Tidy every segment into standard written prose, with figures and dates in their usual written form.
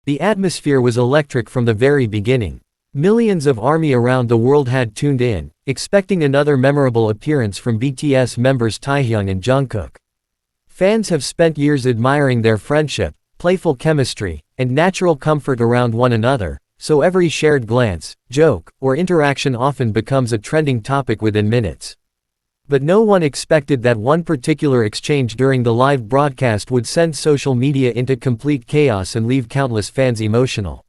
The atmosphere was electric from the very beginning. Millions of ARMY around the world had tuned in, expecting another memorable appearance from BTS members Taehyung and Jungkook. Fans have spent years admiring their friendship, playful chemistry, and natural comfort around one another, so every shared glance, joke, or interaction often becomes a trending topic within minutes. But no one expected that one particular exchange during the live broadcast would send social media into complete chaos and leave countless fans emotional.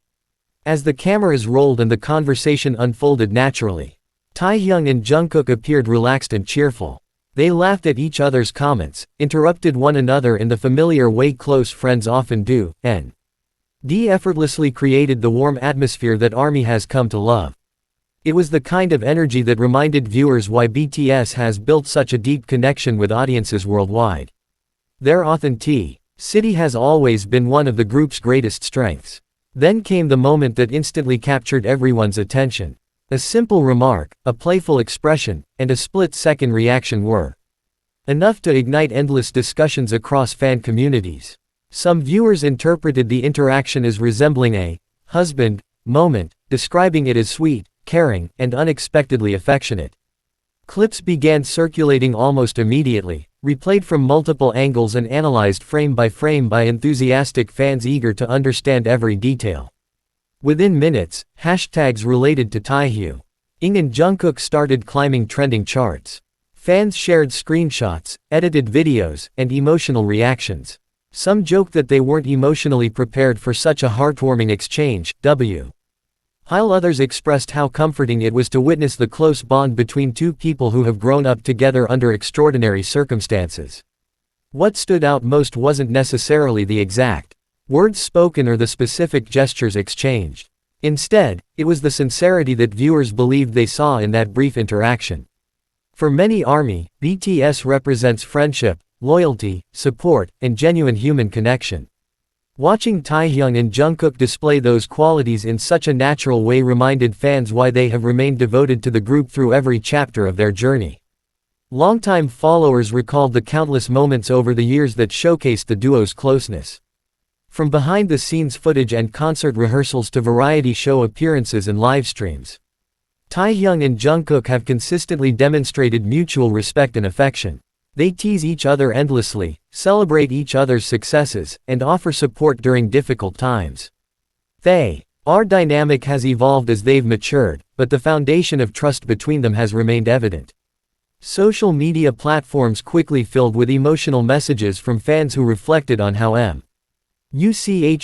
As the cameras rolled and the conversation unfolded naturally, Taehyung and Jungkook appeared relaxed and cheerful. They laughed at each other's comments, interrupted one another in the familiar way close friends often do, and effortlessly created the warm atmosphere that ARMY has come to love. It was the kind of energy that reminded viewers why BTS has built such a deep connection with audiences worldwide. Their authenticity has always been one of the group's greatest strengths. Then came the moment that instantly captured everyone's attention. A simple remark, a playful expression, and a split-second reaction were enough to ignite endless discussions across fan communities. Some viewers interpreted the interaction as resembling a husband moment, describing it as sweet, caring, and unexpectedly affectionate. Clips began circulating almost immediately, replayed from multiple angles and analyzed frame by enthusiastic fans eager to understand every detail. Within minutes, hashtags related to Taehyung and Jungkook started climbing trending charts. Fans shared screenshots, edited videos, and emotional reactions. Some joked that they weren't emotionally prepared for such a heartwarming exchange, while others expressed how comforting it was to witness the close bond between two people who have grown up together under extraordinary circumstances. What stood out most wasn't necessarily the exact words spoken or the specific gestures exchanged. Instead, it was the sincerity that viewers believed they saw in that brief interaction. For many ARMY, BTS represents friendship, loyalty, support, and genuine human connection. Watching Taehyung and Jungkook display those qualities in such a natural way reminded fans why they have remained devoted to the group through every chapter of their journey. Longtime followers recalled the countless moments over the years that showcased the duo's closeness. From behind-the-scenes footage and concert rehearsals to variety show appearances and live streams, Taehyung and Jungkook have consistently demonstrated mutual respect and affection. They tease each other endlessly, celebrate each other's successes, and offer support during difficult times. Our dynamic has evolved as they've matured, but the foundation of trust between them has remained evident. Social media platforms quickly filled with emotional messages from fans who reflected on how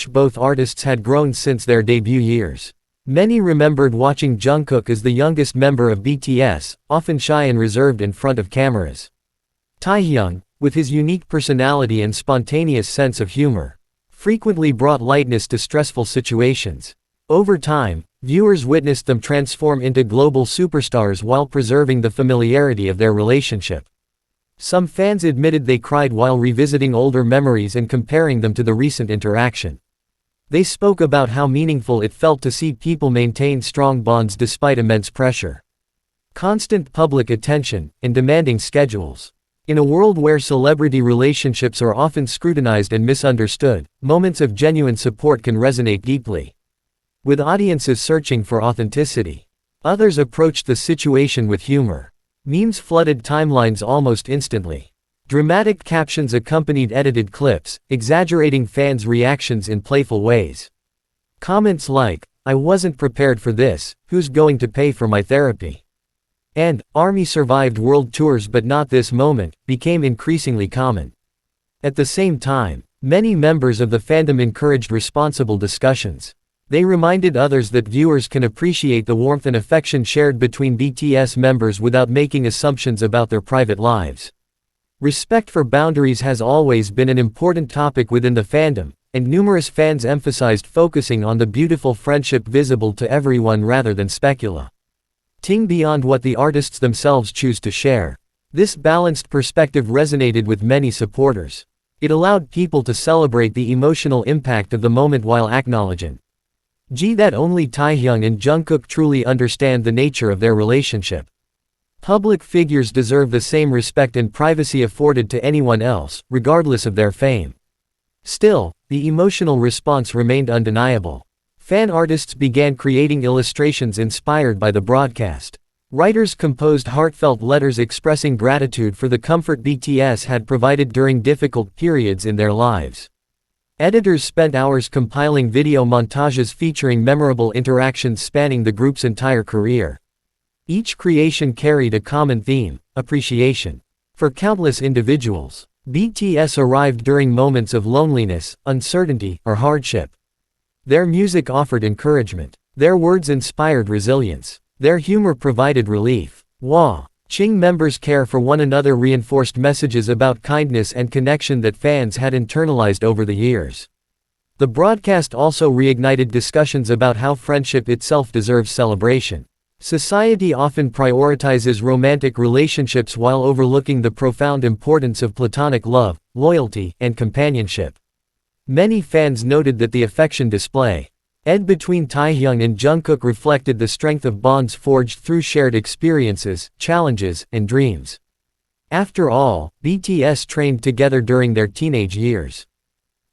both artists had grown since their debut years. Many remembered watching Jungkook as the youngest member of BTS, often shy and reserved in front of cameras. Taehyung, with his unique personality and spontaneous sense of humor, frequently brought lightness to stressful situations. Over time, viewers witnessed them transform into global superstars while preserving the familiarity of their relationship. Some fans admitted they cried while revisiting older memories and comparing them to the recent interaction. They spoke about how meaningful it felt to see people maintain strong bonds despite immense pressure, constant public attention, and demanding schedules. In a world where celebrity relationships are often scrutinized and misunderstood, moments of genuine support can resonate deeply. With audiences searching for authenticity, others approached the situation with humor. Memes flooded timelines almost instantly. Dramatic captions accompanied edited clips, exaggerating fans' reactions in playful ways. Comments like, "I wasn't prepared for this, who's going to pay for my therapy?" and "ARMY survived world tours but not this moment," became increasingly common. At the same time, many members of the fandom encouraged responsible discussions. They reminded others that viewers can appreciate the warmth and affection shared between BTS members without making assumptions about their private lives. Respect for boundaries has always been an important topic within the fandom, and numerous fans emphasized focusing on the beautiful friendship visible to everyone rather than speculating beyond what the artists themselves choose to share. This balanced perspective resonated with many supporters. It allowed people to celebrate the emotional impact of the moment while acknowledging that only Taehyung and Jungkook truly understand the nature of their relationship. Public figures deserve the same respect and privacy afforded to anyone else, regardless of their fame. Still, the emotional response remained undeniable. Fan artists began creating illustrations inspired by the broadcast. Writers composed heartfelt letters expressing gratitude for the comfort BTS had provided during difficult periods in their lives. Editors spent hours compiling video montages featuring memorable interactions spanning the group's entire career. Each creation carried a common theme: appreciation. For countless individuals, BTS arrived during moments of loneliness, uncertainty, or hardship. Their music offered encouragement. Their words inspired resilience. Their humor provided relief. Ching members' care for one another reinforced messages about kindness and connection that fans had internalized over the years. The broadcast also reignited discussions about how friendship itself deserves celebration. Society often prioritizes romantic relationships while overlooking the profound importance of platonic love, loyalty, and companionship. Many fans noted that the affection displayed between Taehyung and Jungkook reflected the strength of bonds forged through shared experiences, challenges, and dreams. After all, BTS trained together during their teenage years.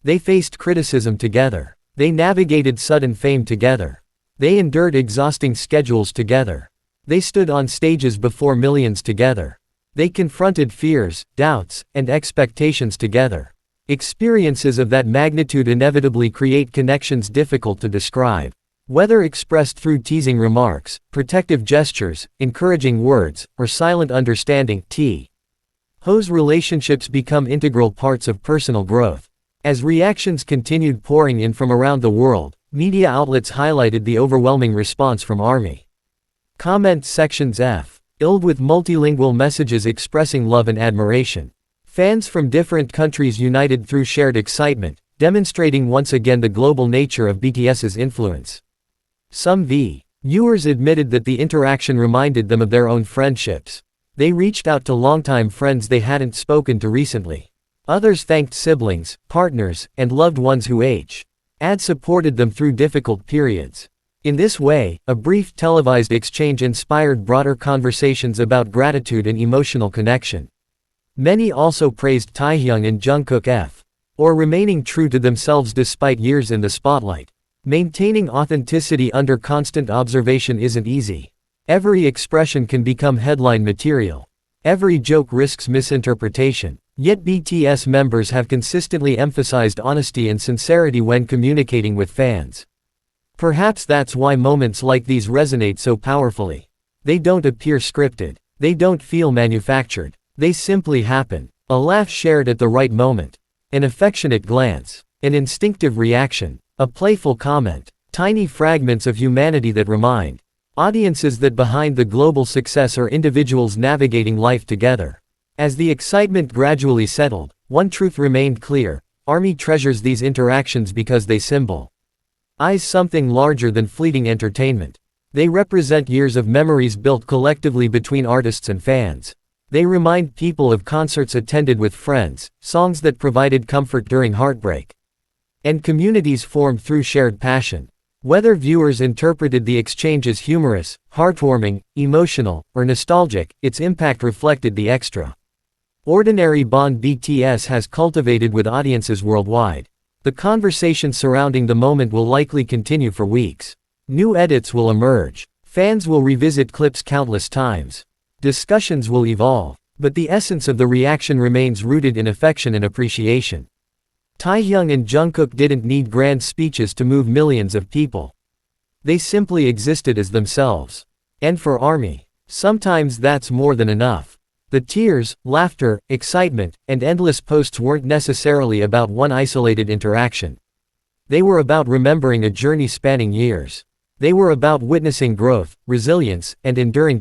They faced criticism together. They navigated sudden fame together. They endured exhausting schedules together. They stood on stages before millions together. They confronted fears, doubts, and expectations together. Experiences of that magnitude inevitably create connections difficult to describe. Whether expressed through teasing remarks, protective gestures, encouraging words, or silent understanding, Taehyung's relationships become integral parts of personal growth. As reactions continued pouring in from around the world, media outlets highlighted the overwhelming response from ARMY comment sections filled with multilingual messages expressing love and admiration. Fans from different countries united through shared excitement, demonstrating once again the global nature of BTS's influence. Some viewers admitted that the interaction reminded them of their own friendships. They reached out to longtime friends they hadn't spoken to recently. Others thanked siblings, partners, and loved ones who had supported them through difficult periods. In this way, a brief televised exchange inspired broader conversations about gratitude and emotional connection. Many also praised Taehyung and Jungkook for remaining true to themselves despite years in the spotlight. Maintaining authenticity under constant observation isn't easy. Every expression can become headline material. Every joke risks misinterpretation. Yet BTS members have consistently emphasized honesty and sincerity when communicating with fans. Perhaps that's why moments like these resonate so powerfully. They don't appear scripted. They don't feel manufactured. They simply happen. A laugh shared at the right moment. An affectionate glance. An instinctive reaction. A playful comment. Tiny fragments of humanity that remind audiences that behind the global success are individuals navigating life together. As the excitement gradually settled, one truth remained clear: ARMY treasures these interactions because they symbolize something larger than fleeting entertainment. They represent years of memories built collectively between artists and fans. They remind people of concerts attended with friends, songs that provided comfort during heartbreak, and communities formed through shared passion. Whether viewers interpreted the exchange as humorous, heartwarming, emotional, or nostalgic, its impact reflected the extraordinary bond BTS has cultivated with audiences worldwide. The conversation surrounding the moment will likely continue for weeks. New edits will emerge. Fans will revisit clips countless times. Discussions will evolve, but the essence of the reaction remains rooted in affection and appreciation. Taehyung and Jungkook didn't need grand speeches to move millions of people. They simply existed as themselves. And for ARMY, sometimes that's more than enough. The tears, laughter, excitement, and endless posts weren't necessarily about one isolated interaction. They were about remembering a journey spanning years. They were about witnessing growth, resilience, and enduring